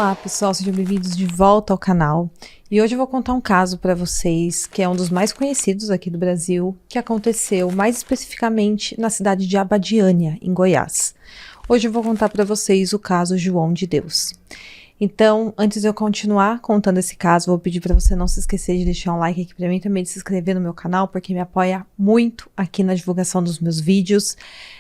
Olá pessoal, sejam bem-vindos de volta ao canal. E hoje eu vou contar um caso para vocês que é um dos mais conhecidos aqui do Brasil, que aconteceu mais especificamente na cidade de Abadiânia, em Goiás. Hoje eu vou contar para vocês o caso João de Deus. Então, antes de eu continuar contando esse caso, vou pedir para você não se esquecer de deixar um like aqui para mim, também de se inscrever no meu canal, porque me apoia muito aqui na divulgação dos meus vídeos.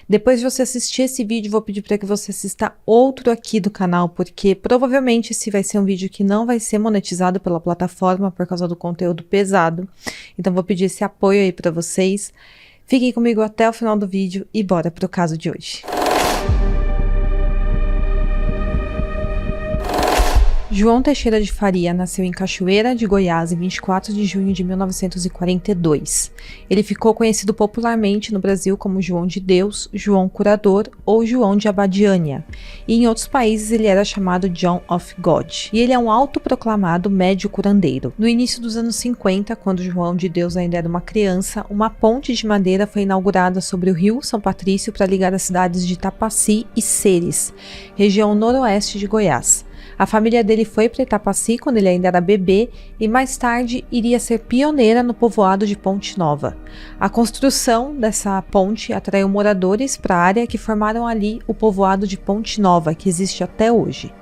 Depois de você assistir esse vídeo, vou pedir para que você assista outro aqui do canal, porque provavelmente esse vai ser um vídeo que não vai ser monetizado pela plataforma por causa do conteúdo pesado. Então, vou pedir esse apoio aí para vocês. Fiquem comigo até o final do vídeo e bora para o caso de hoje. João Teixeira de Faria nasceu em Cachoeira de Goiás em 24 de junho de 1942. Ele ficou conhecido popularmente no Brasil como João de Deus, João Curador ou João de Abadiânia. E em outros países ele era chamado John of God. E ele é um autoproclamado médio curandeiro. No início dos anos 50, quando João de Deus ainda era uma criança, uma ponte de madeira foi inaugurada sobre o rio São Patrício para ligar as cidades de Itapaci e Ceres, região noroeste de Goiás. A família dele foi para Itapaci quando ele ainda era bebê e mais tarde iria ser pioneira no povoado de Ponte Nova. A construção dessa ponte atraiu moradores para a área que formaram ali o povoado de Ponte Nova, que existe até hoje.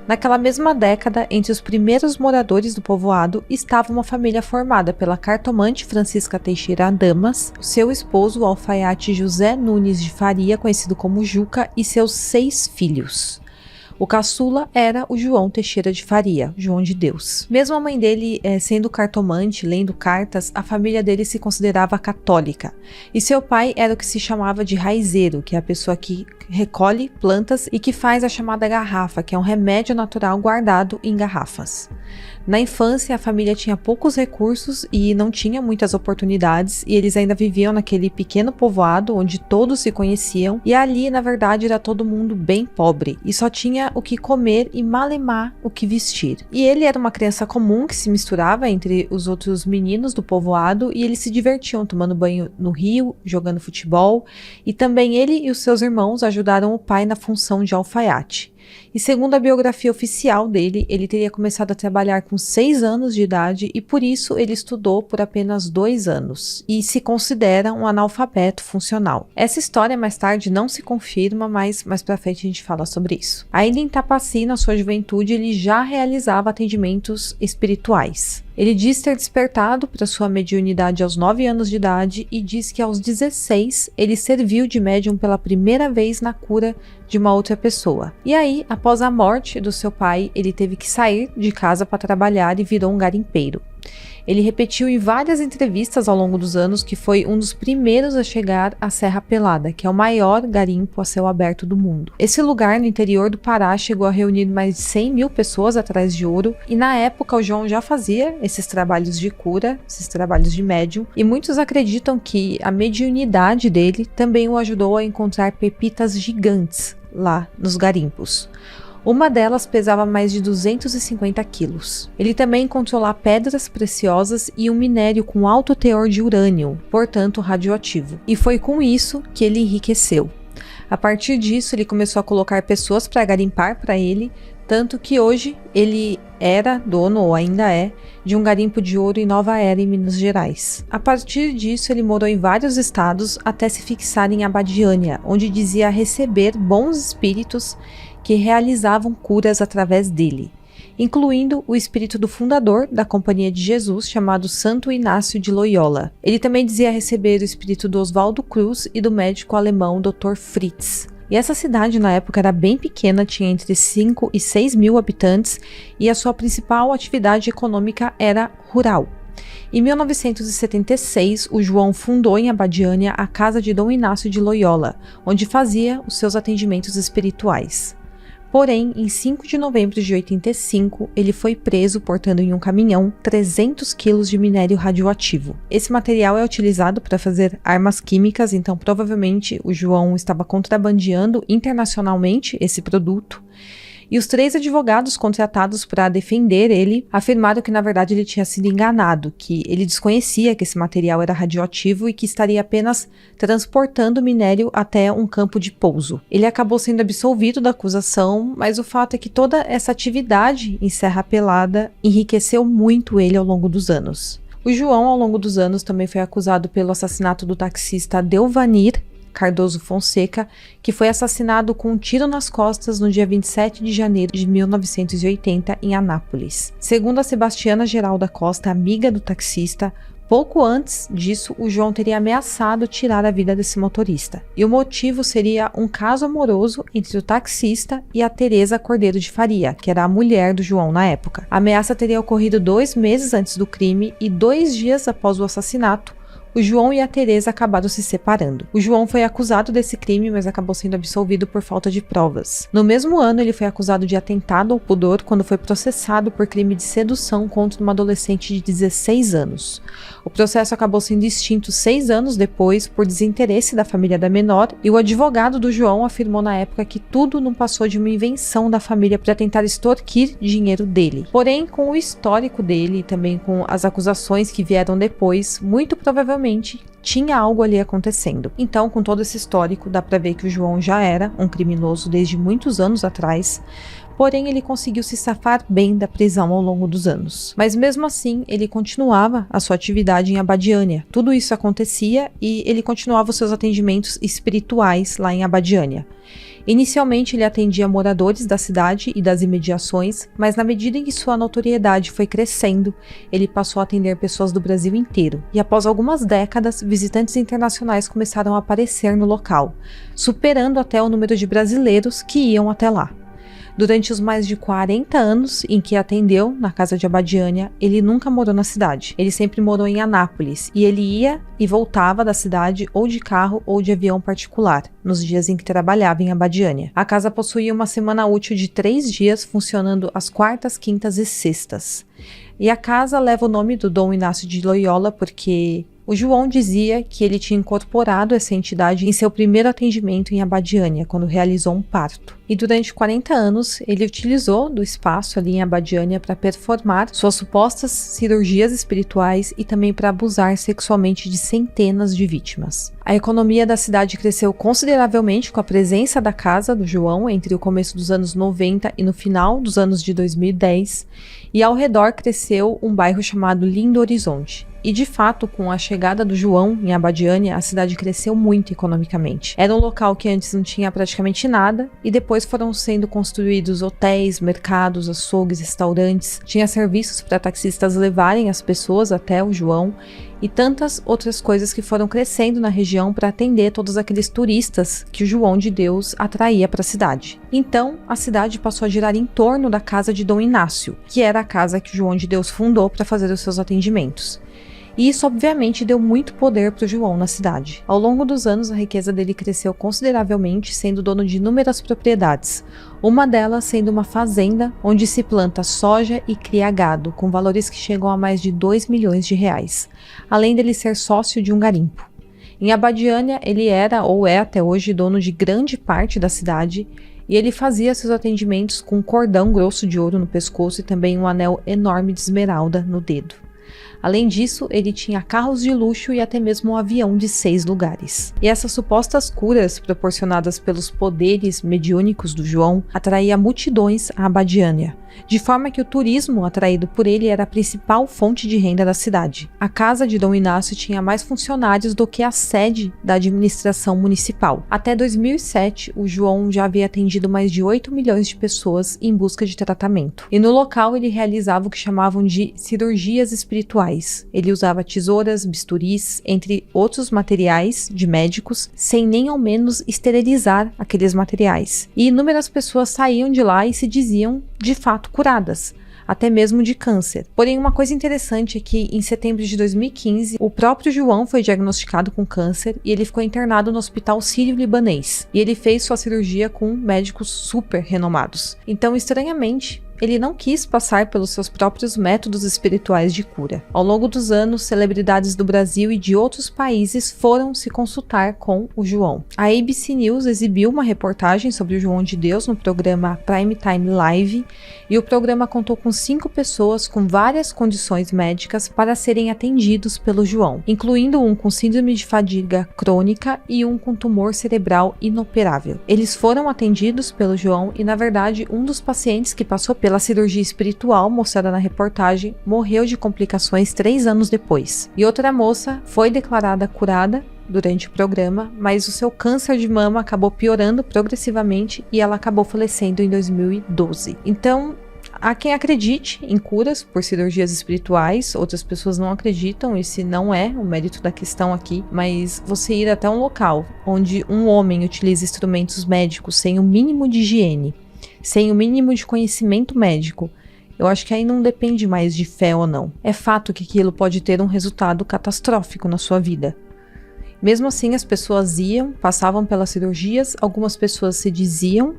Naquela mesma década, entre os primeiros moradores do povoado estava uma família formada pela cartomante Francisca Teixeira Damas, seu esposo, o alfaiate José Nunes de Faria, conhecido como Juca, e seus 6 filhos. O caçula era o João Teixeira de Faria, João de Deus. Mesmo a mãe dele sendo cartomante, lendo cartas, a família dele se considerava católica. E seu pai era o que se chamava de raizeiro, que é a pessoa que recolhe plantas e que faz a chamada garrafa, que é um remédio natural guardado em garrafas. Na infância, a família tinha poucos recursos e não tinha muitas oportunidades, e eles ainda viviam naquele pequeno povoado onde todos se conheciam, e ali, na verdade, era todo mundo bem pobre, e só tinha o que comer e malemar o que vestir. E ele era uma criança comum que se misturava entre os outros meninos do povoado, e eles se divertiam tomando banho no rio, jogando futebol, e também ele e os seus irmãos ajudaram o pai na função de alfaiate. E segundo a biografia oficial dele, ele teria começado a trabalhar com 6 anos de idade e por isso ele estudou por apenas 2 anos e se considera um analfabeto funcional. Essa história mais tarde não se confirma, mas mais pra frente a gente fala sobre isso. Ainda em Itapaci, na sua juventude, ele já realizava atendimentos espirituais. Ele diz ter despertado para sua mediunidade aos 9 anos de idade e diz que aos 16 ele serviu de médium pela primeira vez na cura de uma outra pessoa. E aí, após a morte do seu pai, ele teve que sair de casa para trabalhar e virou um garimpeiro. Ele repetiu em várias entrevistas ao longo dos anos que foi um dos primeiros a chegar à Serra Pelada, que é o maior garimpo a céu aberto do mundo. Esse lugar no interior do Pará chegou a reunir mais de 100 mil pessoas atrás de ouro, e na época o João já fazia esses trabalhos de cura, esses trabalhos de médium, e muitos acreditam que a mediunidade dele também o ajudou a encontrar pepitas gigantes lá nos garimpos. Uma delas pesava mais de 250 quilos. Ele também encontrou lá pedras preciosas e um minério com alto teor de urânio, portanto radioativo. E foi com isso que ele enriqueceu. A partir disso, ele começou a colocar pessoas para garimpar para ele, tanto que hoje ele era dono, ou ainda é, de um garimpo de ouro em Nova Era, em Minas Gerais. A partir disso, ele morou em vários estados até se fixar em Abadiânia, onde dizia receber bons espíritos que realizavam curas através dele, incluindo o espírito do fundador da Companhia de Jesus, chamado Santo Inácio de Loyola. Ele também dizia receber o espírito do Oswaldo Cruz e do médico alemão Dr. Fritz. E essa cidade na época era bem pequena, tinha entre 5 e 6 mil habitantes, e a sua principal atividade econômica era rural. Em 1976, o João fundou em Abadiânia a casa de Dom Inácio de Loyola, onde fazia os seus atendimentos espirituais. Porém, em 5 de novembro de 85, ele foi preso portando em um caminhão 300 quilos de minério radioativo. Esse material é utilizado para fazer armas químicas, então provavelmente o João estava contrabandeando internacionalmente esse produto. E os 3 advogados contratados para defender ele afirmaram que na verdade ele tinha sido enganado, que ele desconhecia que esse material era radioativo e que estaria apenas transportando o minério até um campo de pouso. Ele acabou sendo absolvido da acusação, mas o fato é que toda essa atividade em Serra Pelada enriqueceu muito ele ao longo dos anos. O João, ao longo dos anos, também foi acusado pelo assassinato do taxista Delvanir Cardoso Fonseca, que foi assassinado com um tiro nas costas no dia 27 de janeiro de 1980 em Anápolis. Segundo a Sebastiana Geralda Costa, amiga do taxista, pouco antes disso, o João teria ameaçado tirar a vida desse motorista. E o motivo seria um caso amoroso entre o taxista e a Tereza Cordeiro de Faria, que era a mulher do João na época. A ameaça teria ocorrido 2 meses antes do crime e 2 dias após o assassinato, o João e a Tereza acabaram se separando. O João foi acusado desse crime, mas acabou sendo absolvido por falta de provas. No mesmo ano, ele foi acusado de atentado ao pudor quando foi processado por crime de sedução contra uma adolescente de 16 anos. O processo acabou sendo extinto 6 anos depois por desinteresse da família da menor, e o advogado do João afirmou na época que tudo não passou de uma invenção da família para tentar extorquir dinheiro dele. Porém, com o histórico dele e também com as acusações que vieram depois, muito provavelmente tinha algo ali acontecendo. Então, com todo esse histórico, dá pra ver que o João já era um criminoso desde muitos anos atrás, porém ele conseguiu se safar bem da prisão ao longo dos anos. Mas mesmo assim, ele continuava a sua atividade em Abadiânia. Tudo isso acontecia e ele continuava os seus atendimentos espirituais lá em Abadiânia. Inicialmente ele atendia moradores da cidade e das imediações, mas na medida em que sua notoriedade foi crescendo, ele passou a atender pessoas do Brasil inteiro. E após algumas décadas, visitantes internacionais começaram a aparecer no local, superando até o número de brasileiros que iam até lá. Durante os mais de 40 anos em que atendeu na casa de Abadiânia, ele nunca morou na cidade. Ele sempre morou em Anápolis e ele ia e voltava da cidade ou de carro ou de avião particular, nos dias em que trabalhava em Abadiânia. A casa possuía uma semana útil de 3 dias, funcionando às quartas, quintas e sextas. E a casa leva o nome do Dom Inácio de Loyola porque o João dizia que ele tinha incorporado essa entidade em seu primeiro atendimento em Abadiânia, quando realizou um parto. E durante 40 anos, ele utilizou do espaço ali em Abadiânia para performar suas supostas cirurgias espirituais e também para abusar sexualmente de centenas de vítimas. A economia da cidade cresceu consideravelmente com a presença da casa do João entre o começo dos anos 90 e no final dos anos de 2010, e ao redor cresceu um bairro chamado Lindo Horizonte. E de fato, com a chegada do João em Abadiânia, a cidade cresceu muito economicamente. Era um local que antes não tinha praticamente nada e depois foram sendo construídos hotéis, mercados, açougues, restaurantes. Tinha serviços para taxistas levarem as pessoas até o João e tantas outras coisas que foram crescendo na região para atender todos aqueles turistas que o João de Deus atraía para a cidade. Então, a cidade passou a girar em torno da casa de Dom Inácio, que era a casa que o João de Deus fundou para fazer os seus atendimentos. E isso obviamente deu muito poder para o João na cidade. Ao longo dos anos, a riqueza dele cresceu consideravelmente, sendo dono de inúmeras propriedades, uma delas sendo uma fazenda onde se planta soja e cria gado, com valores que chegam a mais de 2 milhões de reais, além dele ser sócio de um garimpo. Em Abadiânia, ele era ou é até hoje dono de grande parte da cidade, e ele fazia seus atendimentos com um cordão grosso de ouro no pescoço e também um anel enorme de esmeralda no dedo. Além disso, ele tinha carros de luxo e até mesmo um avião de 6 lugares. E essas supostas curas proporcionadas pelos poderes mediúnicos do João atraía multidões a Abadiânia, de forma que o turismo atraído por ele era a principal fonte de renda da cidade. A casa de Dom Inácio tinha mais funcionários do que a sede da administração municipal. Até 2007, o João já havia atendido mais de 8 milhões de pessoas em busca de tratamento. E no local ele realizava o que chamavam de cirurgias espirituais. Ele usava tesouras, bisturis, entre outros materiais de médicos, sem nem ao menos esterilizar aqueles materiais. E inúmeras pessoas saíam de lá e se diziam, de fato, curadas, até mesmo de câncer. Porém, uma coisa interessante é que em setembro de 2015, o próprio João foi diagnosticado com câncer e ele ficou internado no Hospital Sírio-Libanês. E ele fez sua cirurgia com médicos super renomados. Então, estranhamente, ele não quis passar pelos seus próprios métodos espirituais de cura. Ao longo dos anos, celebridades do Brasil e de outros países foram se consultar com o João. A ABC News exibiu uma reportagem sobre o João de Deus no programa Prime Time Live, e o programa contou com 5 pessoas com várias condições médicas para serem atendidos pelo João, incluindo um com síndrome de fadiga crônica e um com tumor cerebral inoperável. Eles foram atendidos pelo João e, na verdade, um dos pacientes que passou pela cirurgia espiritual mostrada na reportagem morreu de complicações 3 anos depois. E outra moça foi declarada curada durante o programa, mas o seu câncer de mama acabou piorando progressivamente e ela acabou falecendo em 2012. Então, há quem acredite em curas por cirurgias espirituais, outras pessoas não acreditam, esse não é o mérito da questão aqui, mas você ir até um local onde um homem utiliza instrumentos médicos sem o mínimo de higiene, sem o mínimo de conhecimento médico, eu acho que aí não depende mais de fé ou não. É fato que aquilo pode ter um resultado catastrófico na sua vida. Mesmo assim, as pessoas iam, passavam pelas cirurgias, algumas pessoas se diziam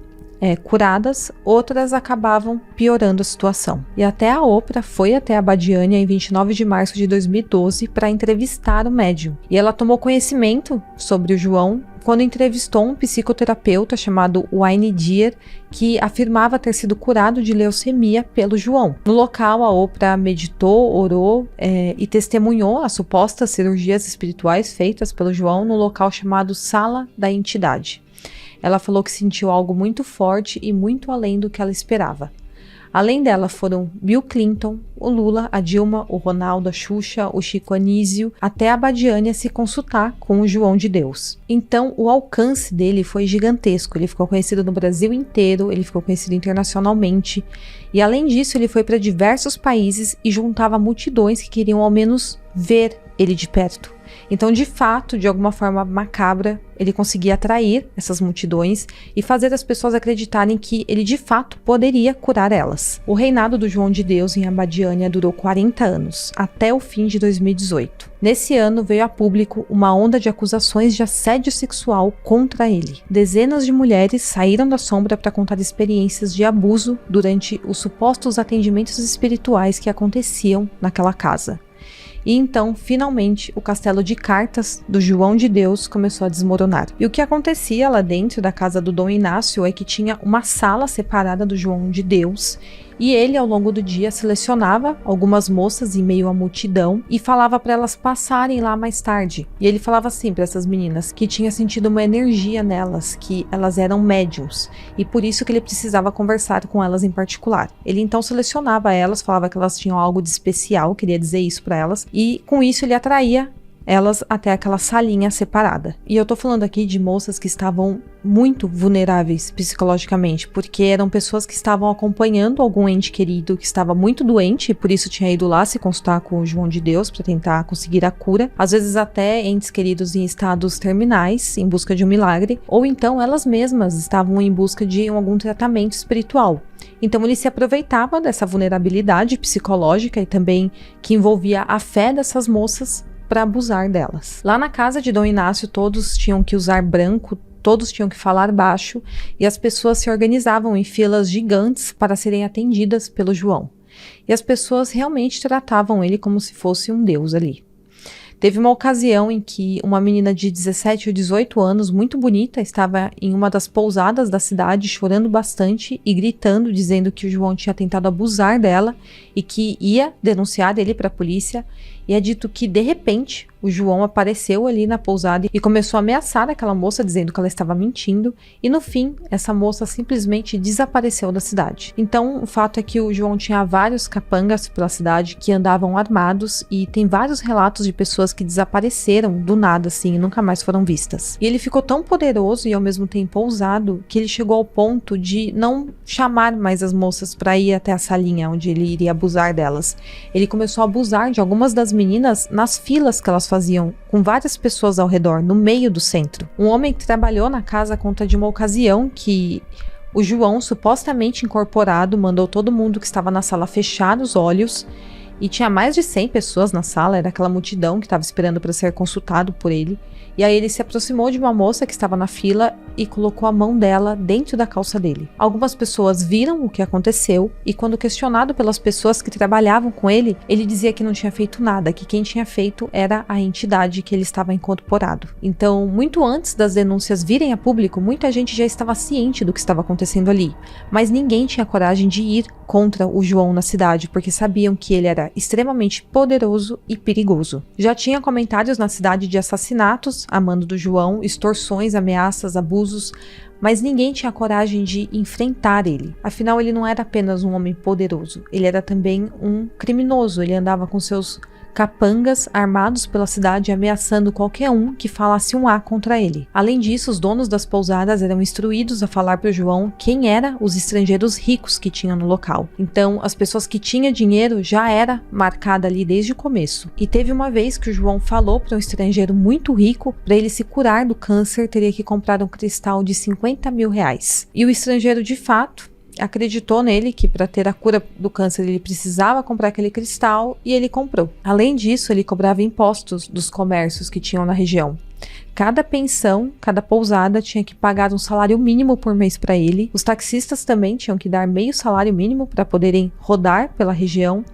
curadas, outras acabavam piorando a situação. E até a Oprah foi até a Badiânia em 29 de março de 2012 para entrevistar o médium. E ela tomou conhecimento sobre o João quando entrevistou um psicoterapeuta chamado Wayne Dyer, que afirmava ter sido curado de leucemia pelo João. No local, a Oprah meditou, orou e testemunhou as supostas cirurgias espirituais feitas pelo João no local chamado Sala da Entidade. Ela falou que sentiu algo muito forte e muito além do que ela esperava. Além dela foram Bill Clinton, o Lula, a Dilma, o Ronaldo, a Xuxa, o Chico Anísio, até a Badiânia se consultar com o João de Deus. Então, o alcance dele foi gigantesco. Ele ficou conhecido no Brasil inteiro, ele ficou conhecido internacionalmente. E além disso, ele foi para diversos países e juntava multidões que queriam ao menos ver ele de perto. Então, de fato, de alguma forma macabra, ele conseguia atrair essas multidões e fazer as pessoas acreditarem que ele de fato poderia curar elas. O reinado do João de Deus em Abadiânia durou 40 anos, até o fim de 2018. Nesse ano veio a público uma onda de acusações de assédio sexual contra ele. Dezenas de mulheres saíram da sombra para contar experiências de abuso durante os supostos atendimentos espirituais que aconteciam naquela casa. E então, finalmente, o castelo de cartas do João de Deus começou a desmoronar. E o que acontecia lá dentro da casa do Dom Inácio é que tinha uma sala separada do João de Deus, e ele, ao longo do dia, selecionava algumas moças em meio à multidão e falava para elas passarem lá mais tarde. E ele falava assim para essas meninas que tinha sentido uma energia nelas, que elas eram médiums, e por isso que ele precisava conversar com elas em particular. Ele então selecionava elas, falava que elas tinham algo de especial, queria dizer isso para elas, e com isso ele atraía elas até aquela salinha separada. E eu tô falando aqui de moças que estavam muito vulneráveis psicologicamente, porque eram pessoas que estavam acompanhando algum ente querido que estava muito doente e por isso tinha ido lá se consultar com o João de Deus para tentar conseguir a cura. Às vezes até entes queridos em estados terminais, em busca de um milagre, ou então elas mesmas estavam em busca de algum tratamento espiritual. Então ele se aproveitava dessa vulnerabilidade psicológica e também que envolvia a fé dessas moças para abusar delas. Lá na casa de Dom Inácio, todos tinham que usar branco, todos tinham que falar baixo e as pessoas se organizavam em filas gigantes para serem atendidas pelo João. E as pessoas realmente tratavam ele como se fosse um deus ali. Teve uma ocasião em que uma menina de 17 ou 18 anos, muito bonita, estava em uma das pousadas da cidade chorando bastante e gritando, dizendo que o João tinha tentado abusar dela e que ia denunciar ele para a polícia. E é dito que, de repente, o João apareceu ali na pousada e começou a ameaçar aquela moça, dizendo que ela estava mentindo. E, no fim, essa moça simplesmente desapareceu da cidade. Então, o fato é que o João tinha vários capangas pela cidade que andavam armados. E tem vários relatos de pessoas que desapareceram do nada, assim, e nunca mais foram vistas. E ele ficou tão poderoso e, ao mesmo tempo, ousado, que ele chegou ao ponto de não chamar mais as moças para ir até a salinha onde ele iria abusar delas. Ele começou a abusar de algumas das meninas nas filas que elas faziam, com várias pessoas ao redor, no meio do centro. Um homem que trabalhou na casa conta de uma ocasião que o João, supostamente incorporado, mandou todo mundo que estava na sala fechar os olhos E tinha mais de 100 pessoas na sala, era aquela multidão que estava esperando para ser consultado por ele. E aí ele se aproximou de uma moça que estava na fila e colocou a mão dela dentro da calça dele. Algumas pessoas viram o que aconteceu e quando questionado pelas pessoas que trabalhavam com ele, ele dizia que não tinha feito nada, que quem tinha feito era a entidade que ele estava incorporado. Então, muito antes das denúncias virem a público, muita gente já estava ciente do que estava acontecendo ali, mas ninguém tinha coragem de ir contra o João na cidade, porque sabiam que ele era extremamente poderoso e perigoso. Já tinha comentários na cidade de assassinatos a mando do João, extorsões, ameaças, abusos, mas ninguém tinha coragem de enfrentar ele. Afinal, ele não era apenas um homem poderoso, ele era também um criminoso, ele andava com seus capangas armados pela cidade ameaçando qualquer um que falasse um A contra ele. Além disso, os donos das pousadas eram instruídos a falar para o João quem eram os estrangeiros ricos que tinham no local. Então, as pessoas que tinham dinheiro já era marcada ali desde o começo. E teve uma vez que o João falou para um estrangeiro muito rico, para ele se curar do câncer, teria que comprar um cristal de 50 mil reais. E o estrangeiro, de fato, acreditou nele que para ter a cura do câncer ele precisava comprar aquele cristal e ele comprou. Além disso, ele cobrava impostos dos comércios que tinham na região. Cada pensão, cada pousada tinha que pagar um salário mínimo por mês para ele. Os taxistas também tinham que dar meio salário mínimo para poderem rodar pela região.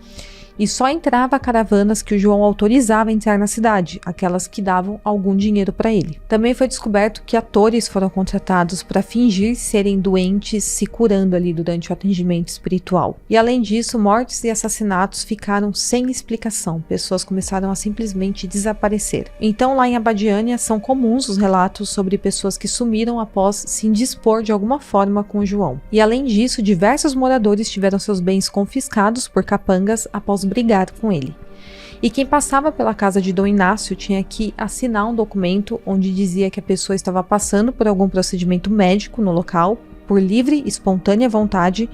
E só entrava caravanas que o João autorizava a entrar na cidade, aquelas que davam algum dinheiro para ele. Também foi descoberto que atores foram contratados para fingir serem doentes, se curando ali durante o atendimento espiritual. E além disso, mortes e assassinatos ficaram sem explicação, pessoas começaram a simplesmente desaparecer. Então lá em Abadiânia são comuns os relatos sobre pessoas que sumiram após se indispor de alguma forma com o João. E além disso, diversos moradores tiveram seus bens confiscados por capangas após brigar com ele. E quem passava pela casa de Dom Inácio tinha que assinar um documento onde dizia que a pessoa estava passando por algum procedimento médico no local, por livre e espontânea vontade,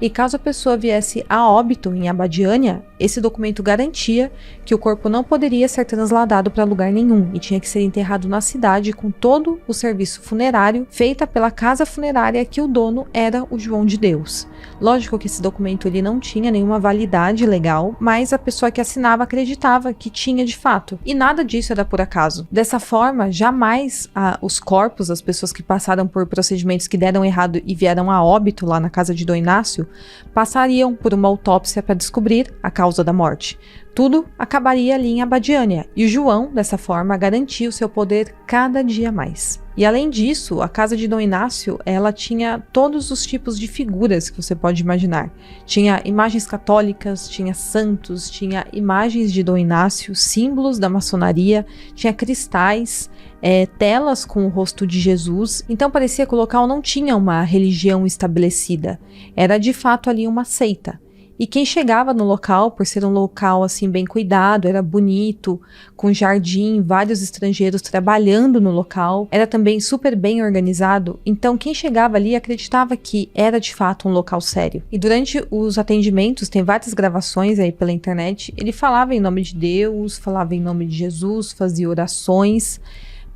e caso a pessoa viesse a óbito em Abadiânia, esse documento garantia que o corpo não poderia ser trasladado para lugar nenhum e tinha que ser enterrado na cidade com todo o serviço funerário feita pela casa funerária que o dono era o João de Deus. Lógico que esse documento ele não tinha nenhuma validade legal, mas a pessoa que assinava acreditava que tinha de fato, e nada disso era por acaso. Dessa forma, jamais os corpos, as pessoas que passaram por procedimentos que deram errado e vieram a óbito lá na casa de Dom Inácio, passariam por uma autópsia para descobrir a causa da morte. Tudo acabaria ali em Abadiânia, e o João, dessa forma, garantia o seu poder cada dia mais. E além disso, a casa de Dom Inácio, ela tinha todos os tipos de figuras que você pode imaginar. Tinha imagens católicas, tinha santos, tinha imagens de Dom Inácio, símbolos da maçonaria, tinha cristais, telas com o rosto de Jesus. Então parecia que o local não tinha uma religião estabelecida, era de fato ali uma seita. E quem chegava no local, por ser um local assim bem cuidado, era bonito, com jardim, vários estrangeiros trabalhando no local, era também super bem organizado, então quem chegava ali acreditava que era de fato um local sério. E durante os atendimentos, tem várias gravações aí pela internet, ele falava em nome de Deus, falava em nome de Jesus, fazia orações,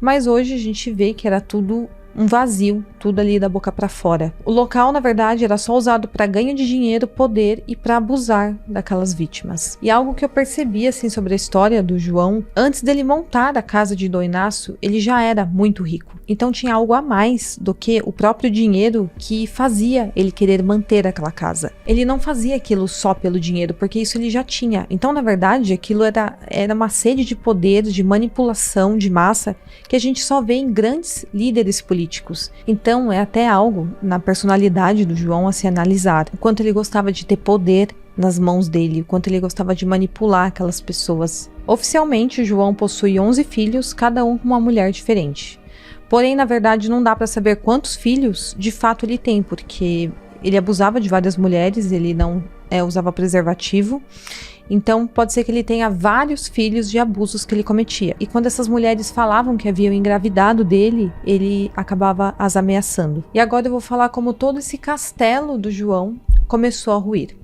mas hoje a gente vê que era tudo um vazio, tudo ali da boca para fora. O local, na verdade, era só usado para ganho de dinheiro, poder e para abusar daquelas vítimas. E algo que eu percebi assim sobre a história do João, antes dele montar a casa de Dom Inácio, ele já era muito rico. Então tinha algo a mais do que o próprio dinheiro que fazia ele querer manter aquela casa. Ele não fazia aquilo só pelo dinheiro, porque isso ele já tinha. Então, na verdade, aquilo era uma sede de poder, de manipulação de massa, que a gente só vê em grandes líderes políticos. Então é até algo na personalidade do João a se analisar, o quanto ele gostava de ter poder nas mãos dele, o quanto ele gostava de manipular aquelas pessoas. Oficialmente o João possui 11 filhos, cada um com uma mulher diferente. Porém, na verdade, não dá para saber quantos filhos de fato ele tem, porque ele abusava de várias mulheres, ele não usava preservativo. Então pode ser que ele tenha vários filhos de abusos que ele cometia. E quando essas mulheres falavam que haviam engravidado dele, ele acabava as ameaçando. E agora eu vou falar como todo esse castelo do João começou a ruir.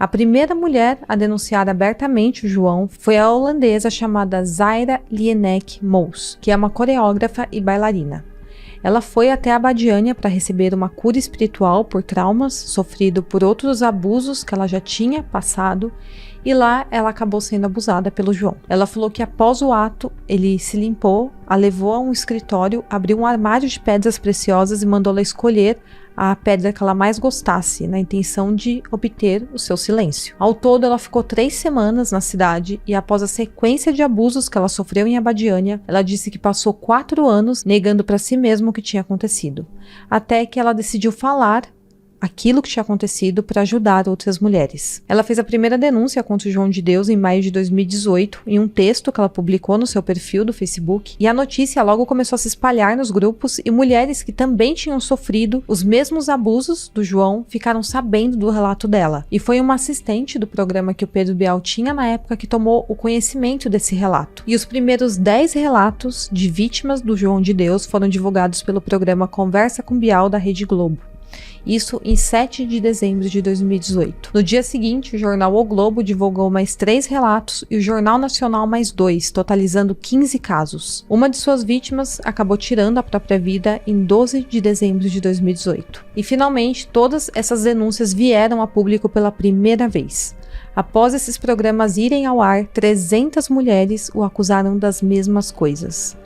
A primeira mulher a denunciar abertamente o João foi a holandesa chamada Zaira Lienek Moos, que é uma coreógrafa e bailarina. Ela foi até Abadiânia para receber uma cura espiritual por traumas sofridos por outros abusos que ela já tinha passado, e lá ela acabou sendo abusada pelo João. Ela falou que após o ato, ele se limpou, a levou a um escritório, abriu um armário de pedras preciosas e mandou ela escolher a pedra que ela mais gostasse, na intenção de obter o seu silêncio. Ao todo, ela ficou 3 semanas na cidade e após a sequência de abusos que ela sofreu em Abadiânia, ela disse que passou 4 anos negando para si mesma o que tinha acontecido, até que ela decidiu falar aquilo que tinha acontecido para ajudar outras mulheres. Ela fez a primeira denúncia contra o João de Deus em maio de 2018, em um texto que ela publicou no seu perfil do Facebook, e a notícia logo começou a se espalhar nos grupos e mulheres que também tinham sofrido os mesmos abusos do João ficaram sabendo do relato dela. E foi uma assistente do programa que o Pedro Bial tinha na época que tomou o conhecimento desse relato. E os primeiros 10 relatos de vítimas do João de Deus foram divulgados pelo programa Conversa com Bial da Rede Globo. Isso em 7 de dezembro de 2018. No dia seguinte, o jornal O Globo divulgou mais 3 relatos e o Jornal Nacional mais 2, totalizando 15 casos. Uma de suas vítimas acabou tirando a própria vida em 12 de dezembro de 2018. E finalmente, todas essas denúncias vieram a público pela primeira vez. Após esses programas irem ao ar, 300 mulheres o acusaram das mesmas coisas.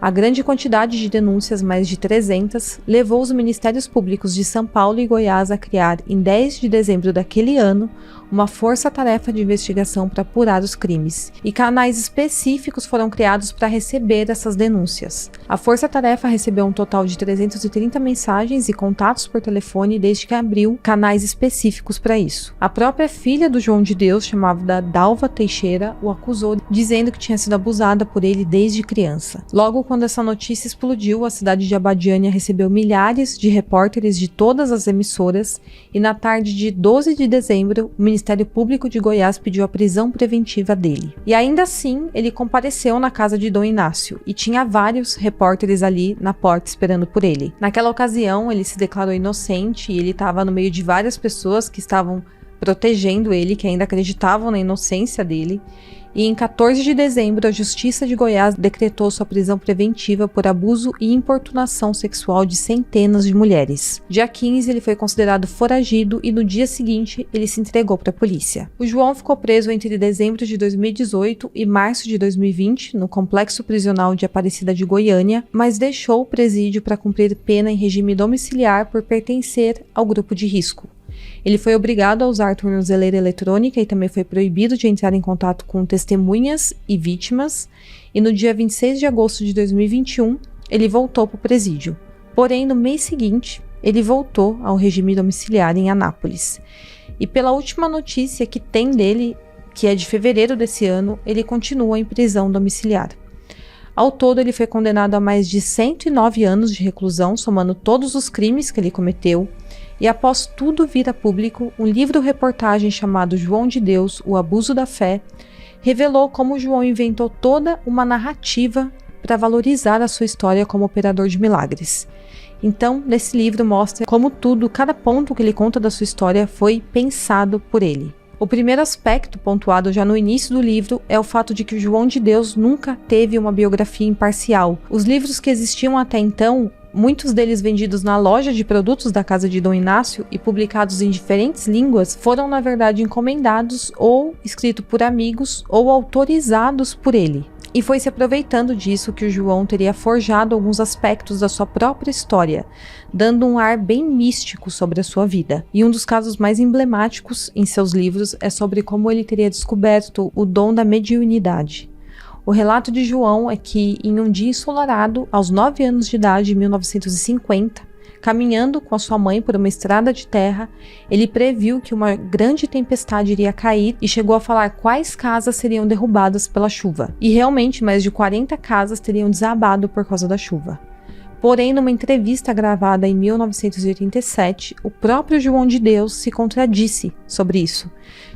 A grande quantidade de denúncias, mais de 300, levou os Ministérios Públicos de São Paulo e Goiás a criar, em 10 de dezembro daquele ano, uma força-tarefa de investigação para apurar os crimes, e canais específicos foram criados para receber essas denúncias. A força-tarefa recebeu um total de 330 mensagens e contatos por telefone desde que abriu canais específicos para isso. A própria filha do João de Deus, chamada Dalva Teixeira, o acusou, dizendo que tinha sido abusada por ele desde criança. Logo, quando essa notícia explodiu, a cidade de Abadiânia recebeu milhares de repórteres de todas as emissoras e na tarde de 12 de dezembro, o Ministério Público de Goiás pediu a prisão preventiva dele. E ainda assim, ele compareceu na casa de Dom Inácio e tinha vários repórteres ali na porta esperando por ele. Naquela ocasião, ele se declarou inocente e ele estava no meio de várias pessoas que estavam protegendo ele, que ainda acreditavam na inocência dele. E em 14 de dezembro, a Justiça de Goiás decretou sua prisão preventiva por abuso e importunação sexual de centenas de mulheres. Dia 15, ele foi considerado foragido e no dia seguinte, ele se entregou para a polícia. O João ficou preso entre dezembro de 2018 e março de 2020, no Complexo Prisional de Aparecida de Goiânia, mas deixou o presídio para cumprir pena em regime domiciliar por pertencer ao grupo de risco. Ele foi obrigado a usar tornozeleira eletrônica e também foi proibido de entrar em contato com testemunhas e vítimas, e no dia 26 de agosto de 2021, ele voltou para o presídio. Porém, no mês seguinte, ele voltou ao regime domiciliar em Anápolis. E pela última notícia que tem dele, que é de fevereiro desse ano, ele continua em prisão domiciliar. Ao todo, ele foi condenado a mais de 109 anos de reclusão, somando todos os crimes que ele cometeu. E após tudo vir a público, um livro-reportagem chamado João de Deus, o Abuso da Fé, revelou como João inventou toda uma narrativa para valorizar a sua história como operador de milagres. Então, nesse livro mostra como tudo, cada ponto que ele conta da sua história foi pensado por ele. O primeiro aspecto pontuado já no início do livro é o fato de que o João de Deus nunca teve uma biografia imparcial. Os livros que existiam até então, muitos deles vendidos na loja de produtos da casa de Dom Inácio e publicados em diferentes línguas, foram na verdade encomendados ou escritos por amigos ou autorizados por ele. E foi se aproveitando disso que o João teria forjado alguns aspectos da sua própria história, dando um ar bem místico sobre a sua vida. E um dos casos mais emblemáticos em seus livros é sobre como ele teria descoberto o dom da mediunidade. O relato de João é que, em um dia ensolarado, aos 9 anos de idade, em 1950, caminhando com a sua mãe por uma estrada de terra, ele previu que uma grande tempestade iria cair e chegou a falar quais casas seriam derrubadas pela chuva. E realmente, mais de 40 casas teriam desabado por causa da chuva. Porém, numa entrevista gravada em 1987, o próprio João de Deus se contradisse sobre isso,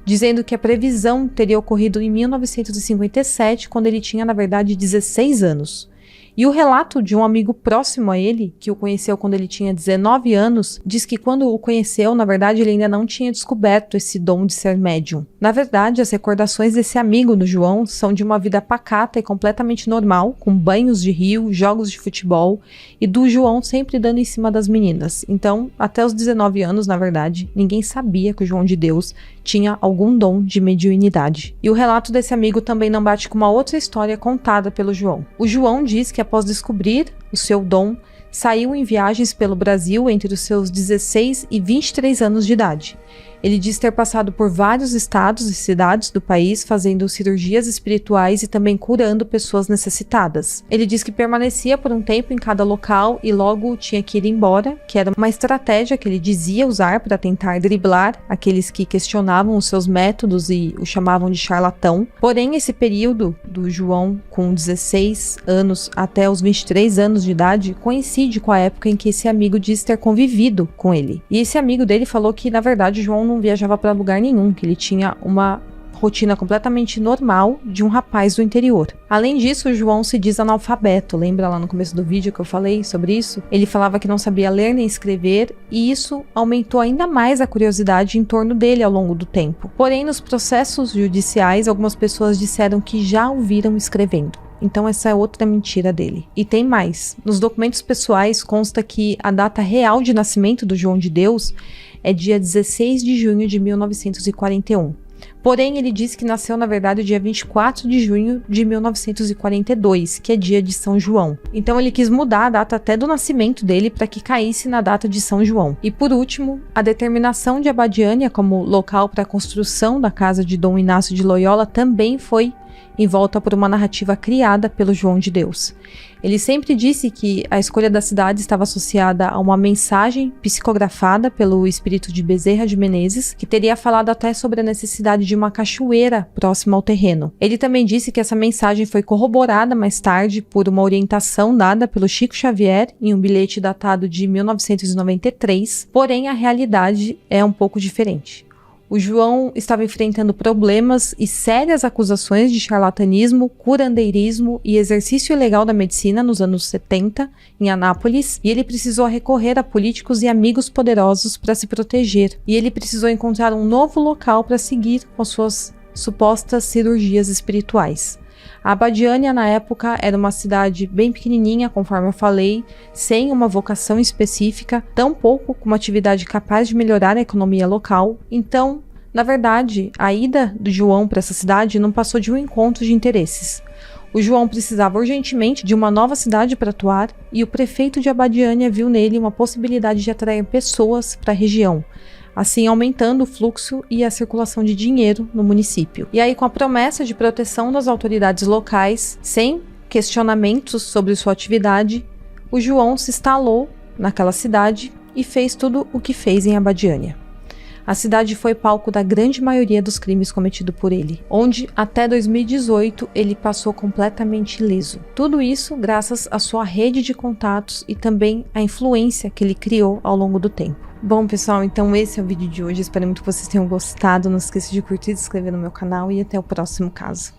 dizendo que a previsão teria ocorrido em 1957, quando ele tinha, na verdade, 16 anos. E o relato de um amigo próximo a ele, que o conheceu quando ele tinha 19 anos, diz que quando o conheceu, na verdade, ele ainda não tinha descoberto esse dom de ser médium. Na verdade, as recordações desse amigo do João são de uma vida pacata e completamente normal, com banhos de rio, jogos de futebol, e do João sempre dando em cima das meninas. Então, até os 19 anos, na verdade, ninguém sabia que o João de Deus tinha algum dom de mediunidade. E o relato desse amigo também não bate com uma outra história contada pelo João. O João diz que após descobrir o seu dom, saiu em viagens pelo Brasil entre os seus 16 e 23 anos de idade. Ele diz ter passado por vários estados e cidades do país fazendo cirurgias espirituais e também curando pessoas necessitadas. Ele diz que permanecia por um tempo em cada local e logo tinha que ir embora, que era uma estratégia que ele dizia usar para tentar driblar aqueles que questionavam os seus métodos e o chamavam de charlatão. Porém, esse período do João com 16 anos até os 23 anos de idade coincide com a época em que esse amigo diz ter convivido com ele. E esse amigo dele falou que, na verdade, João não viajava para lugar nenhum, que ele tinha uma rotina completamente normal de um rapaz do interior. Além disso, o João se diz analfabeto. Lembra lá no começo do vídeo que eu falei sobre isso? Ele falava que não sabia ler nem escrever, e isso aumentou ainda mais a curiosidade em torno dele ao longo do tempo. Porém, nos processos judiciais, algumas pessoas disseram que já o viram escrevendo. Então essa é outra mentira dele. E tem mais. Nos documentos pessoais consta que a data real de nascimento do João de Deus é dia 16 de junho de 1941. Porém, ele diz que nasceu, na verdade, dia 24 de junho de 1942, que é dia de São João. Então ele quis mudar a data até do nascimento dele para que caísse na data de São João. E por último, a determinação de Abadiânia como local para a construção da casa de Dom Inácio de Loyola também foi envolta por uma narrativa criada pelo João de Deus. Ele sempre disse que a escolha da cidade estava associada a uma mensagem psicografada pelo espírito de Bezerra de Menezes, que teria falado até sobre a necessidade de uma cachoeira próxima ao terreno. Ele também disse que essa mensagem foi corroborada mais tarde por uma orientação dada pelo Chico Xavier em um bilhete datado de 1993, porém a realidade é um pouco diferente. O João estava enfrentando problemas e sérias acusações de charlatanismo, curandeirismo e exercício ilegal da medicina nos anos 70, em Anápolis, e ele precisou recorrer a políticos e amigos poderosos para se proteger. E ele precisou encontrar um novo local para seguir com suas supostas cirurgias espirituais. A Abadiânia, na época, era uma cidade bem pequenininha, conforme eu falei, sem uma vocação específica, tampouco com uma atividade capaz de melhorar a economia local. Então, na verdade, a ida do João para essa cidade não passou de um encontro de interesses. O João precisava urgentemente de uma nova cidade para atuar e o prefeito de Abadiânia viu nele uma possibilidade de atrair pessoas para a região, assim aumentando o fluxo e a circulação de dinheiro no município. E aí, com a promessa de proteção das autoridades locais, sem questionamentos sobre sua atividade, o João se instalou naquela cidade e fez tudo o que fez em Abadiânia. A cidade foi palco da grande maioria dos crimes cometidos por ele, onde até 2018 ele passou completamente ileso. Tudo isso graças à sua rede de contatos e também à influência que ele criou ao longo do tempo. Bom, pessoal, então esse é o vídeo de hoje. Espero muito que vocês tenham gostado. Não esqueça de curtir e se inscrever no meu canal e até o próximo caso.